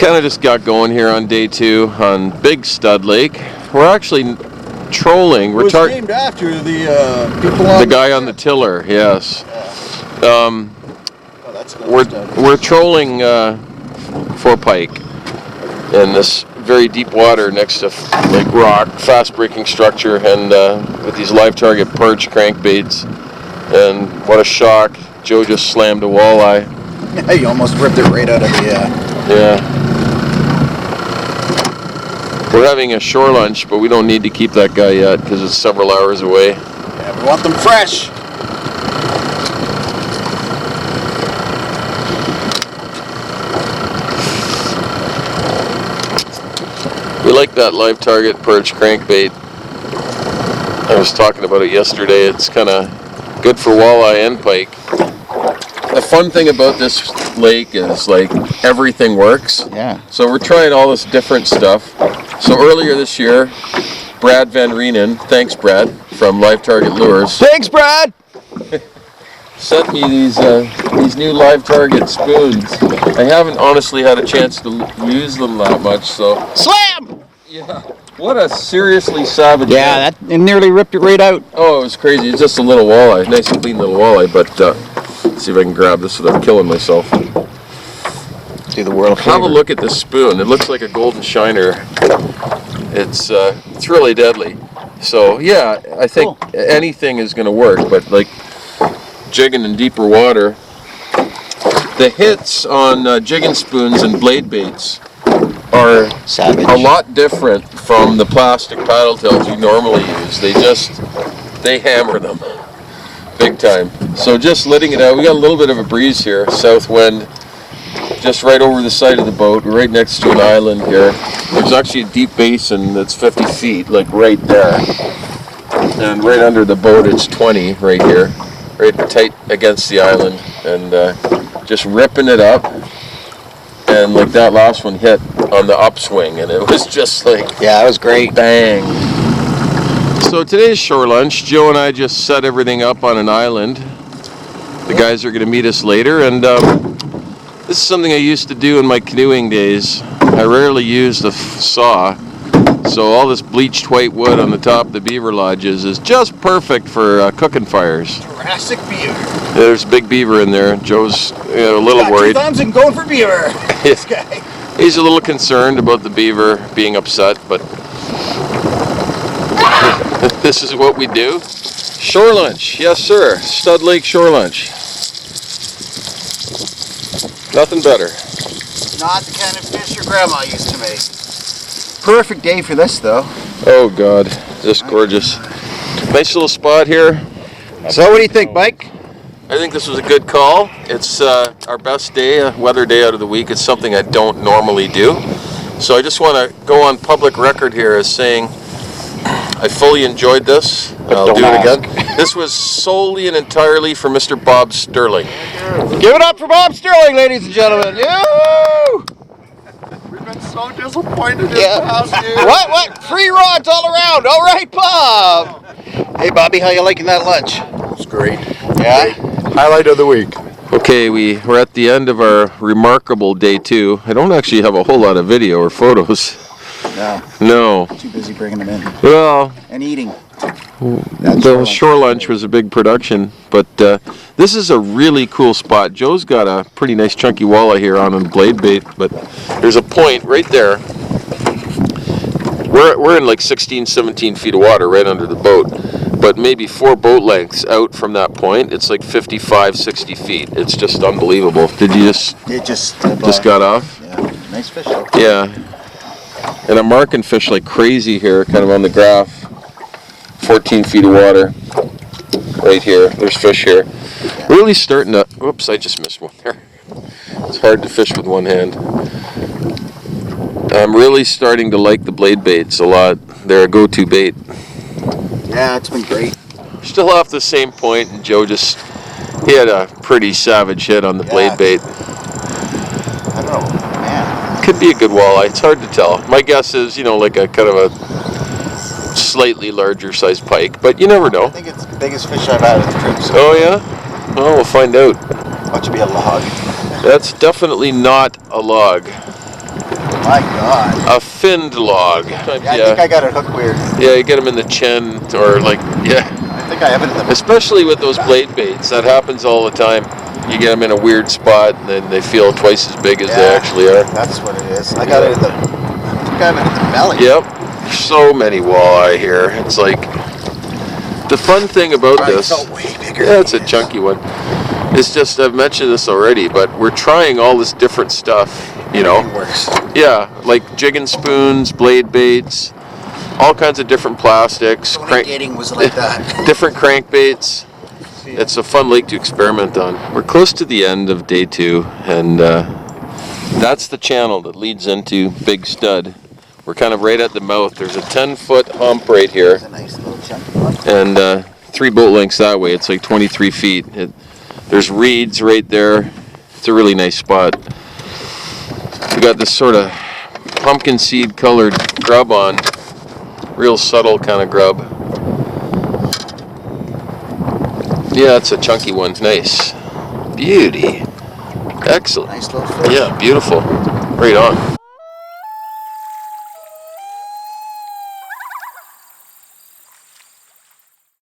Kind of just got going here on day 2 on Big Stud Lake. We're actually trolling. It was named after the people on the guy on the tiller. Yes. We're trolling for pike in this very deep water next to Lake Rock, fast breaking structure, and with these live target perch crankbaits. And what a shock! Joe just slammed a walleye. Yeah, you almost ripped it right out of the. Yeah. We're having a shore lunch, but we don't need to keep that guy yet because it's several hours away. Yeah, we want them fresh. We like that live target perch crankbait. I was talking about it yesterday. It's kind of good for walleye and pike. The fun thing about this lake is like everything works. Yeah. So we're trying all this different stuff. So earlier this year, Brad Van Reenen, thanks Brad, from Live Target Lures. Thanks, Brad! Sent me these new Live Target spoons. I haven't honestly had a chance to use them that much, so. Slam! Yeah. What a seriously savage. Yeah, it nearly ripped it right out. Oh, it was crazy. It's just a little walleye, nice and clean little walleye, but let's see if I can grab this without killing myself. Do the world Have a look at this spoon. It looks like a golden shiner. It's really deadly. So yeah, I think anything is going to work, but like jigging in deeper water, the hits on jigging spoons and blade baits are savage. A lot different from the plastic paddle tails you normally use. They hammer them big time. So just letting it out. We got a little bit of a breeze here, south wind. Just right over the side of the boat. We're right next to an island here. There's actually a deep basin that's 50 feet, like right there. And right under the boat it's 20 right here. Right tight against the island. And just ripping it up. And like that last one hit on the upswing. And it was just like... Yeah, it was great. Bang. So today's shore lunch, Joe and I just set everything up on an island. The guys are going to meet us later. And... this is something I used to do in my canoeing days. I rarely use the saw, so all this bleached white wood on the top of the beaver lodges is just perfect for cooking fires. Jurassic beaver. Yeah, there's a big beaver in there. Joe's a little worried. 2 thumbs and going for beaver. This guy. He's a little concerned about the beaver being upset, but this is what we do. Shore lunch, yes sir. Stud Lake shore lunch. Nothing better. Not the kind of fish your grandma used to make. Perfect day for this, though. Oh God, just gorgeous. Nice little spot here. So what do you think, Mike? I think this was a good call. It's our best day, weather day out of the week. It's something I don't normally do. So I just want to go on public record here as saying I fully enjoyed this. I'll do it again. This was solely and entirely for Mr. Bob Sterling. Give it up for Bob Sterling, ladies and gentlemen. Yoo-hoo! We've been so disappointed in the past, dude. What? Free rods all around. All right, Bob. Hey, Bobby, how you liking that lunch? It's great. Yeah? Highlight of the week. Okay, we're at the end of our remarkable day 2. I don't actually have a whole lot of video or photos. No. Too busy bringing them in. Well, and eating. The shore lunch was a big production, but this is a really cool spot. Joe's got a pretty nice chunky walleye here on blade bait, but there's a point right there. We're in like 16, 17 feet of water right under the boat, but maybe 4 boat lengths out from that point, it's like 55, 60 feet. It's just unbelievable. Did you just... It just got off? Yeah, nice fish though. Yeah. And I'm marking fish like crazy here, kind of on the graph. 14 feet of water right here. There's fish here. Really starting to... Whoops, I just missed one there. It's hard to fish with one hand. I'm really starting to like the blade baits a lot. They're a go-to bait. Yeah, it's been great. Still off the same point, and Joe he had a pretty savage hit on the blade bait. I don't know, man. Could be a good walleye. It's hard to tell. My guess is, like a kind of a slightly larger sized pike, but you never know. I think it's the biggest fish I've had at the trip. So oh yeah? Well, we'll find out. Watch it be a log. That's definitely not a log. My God. A finned log. Yeah, I think I got it hooked weird. Yeah, you get them in the chin or like, yeah. I think I have it in the... Especially with those blade baits, that happens all the time. You get them in a weird spot and then they feel twice as big as they actually are. That's what it is. I got it in the... I think I have it in the belly. Yep. So many walleye here. It's like, the fun thing about this, Way bigger yeah, it's a chunky one. It's just, I've mentioned this already, but we're trying all this different stuff, you know. It works. Yeah, like jig and spoons, blade baits, all kinds of different plastics. Gating was like that. Different crankbaits. It's a fun lake to experiment on. We're close to the end of day 2, and that's the channel that leads into Big Stud. We're kind of right at the mouth. There's a 10-foot hump right here, It's a nice little chunky one. and 3 boat lengths that way. It's like 23 feet. There's reeds right there. It's a really nice spot. We got this sort of pumpkin seed colored grub on. Real subtle kind of grub. Yeah, it's a chunky one. Nice. Beauty. Excellent. Nice little fish. Yeah, beautiful. Right on.